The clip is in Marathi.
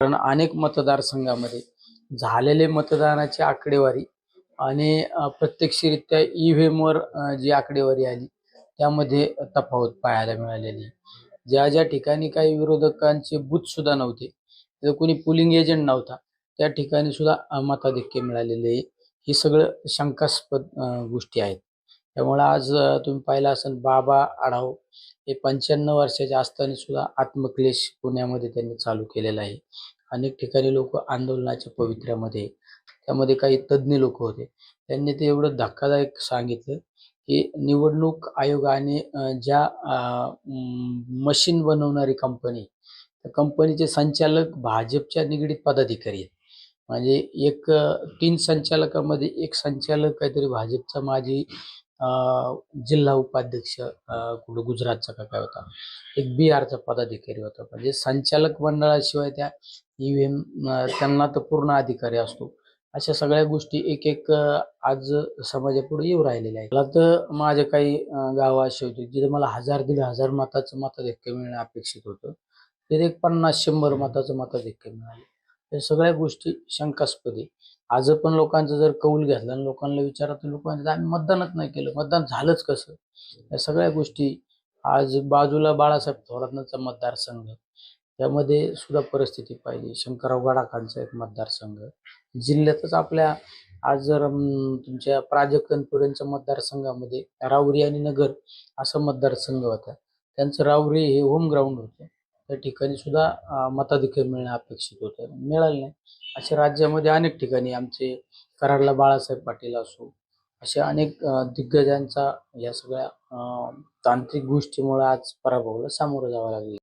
कारण अनेक मतदारसंघामध्ये झालेले मतदानाची आकडेवारी आणि प्रत्यक्षरित्या ईव्हीएमवर जी आकडेवारी आली त्यामध्ये तफावत पाहायला मिळालेली. ज्या ज्या ठिकाणी काही विरोधकांचे बूथ सुद्धा नव्हते, तर कोणी पोलिंग एजंट नव्हता, त्या ठिकाणी सुद्धा मताधिक्य मिळालेले आहे. हे सगळं शंकास्पद गोष्टी आहेत. त्यामुळे आज तुम्ही पाहिलं असेल बाबा आढाव हे 95 वर्षाचे असताना सुद्धा आत्मक्लेश पुण्यामध्ये त्यांनी चालू केलेला आहे. अनेक ठिकाणी लोक आंदोलनाच्या पवित्र्यामध्ये, त्यामध्ये काही तज्ज्ञ लोक होते, त्यांनी ते एवढं धक्कादायक सांगितलं की निवडणूक आयोगाने ज्या मशीन बनवणारी कंपनी, त्या कंपनीचे संचालक भाजपच्या निगडीत पदाधिकारी आहेत. म्हणजे एक 3 संचालकामध्ये एक संचालक काहीतरी भाजपचा माजी जिल्हा उपाध्यक्ष कुठं गुजरातचा का काय होता, एक बिहारचा पदाधिकारी होता. म्हणजे संचालक मंडळाशिवाय त्या ईव्हीएम त्यांना तर पूर्ण अधिकारी असतो. अशा सगळ्या गोष्टी एक एक आज समाजापुढे येऊ राहिलेल्या आहेत. मला तर माझे काही गावं अशी होती जिथे मला 1000-1500 मताचं मताधिक्य मिळणं अपेक्षित होतं, तिथे एक 50-100 मताचं मताधिक्य मिळालं. या सगळ्या गोष्टी शंकास्पद आहे. आज पण लोकांचा जर कौल घेतला आणि लोकांना विचारलं तर लोक म्हणतात आम्ही मतदानच नाही केलं, मतदान झालंच कसं. या सगळ्या गोष्टी आज बाजूला बाळासाहेब थोरातांचा मतदारसंघ, त्यामध्ये सुद्धा परिस्थिती पाहिली. शंकरराव गडाखांचा एक मतदारसंघ जिल्ह्यातच आपल्या, आज जर तुमच्या प्राजक्त तनपुरेंच्या मतदारसंघामध्ये राऊरी आणि नगर असा मतदारसंघ होता. त्यांचं राऊरी हे होम ग्राउंड होतं. त्या ठिकाणी सुद्धा मताधिक्य मिळणं अपेक्षित होतं, मिळालं नाही. अशा राज्यामध्ये अनेक ठिकाणी आमचे कराडला बाळासाहेब पाटील असो, अशा अनेक दिग्गजांचा या सगळ्या तांत्रिक गोष्टीमुळे आज पराभवाला सामोरं जावं लागलं.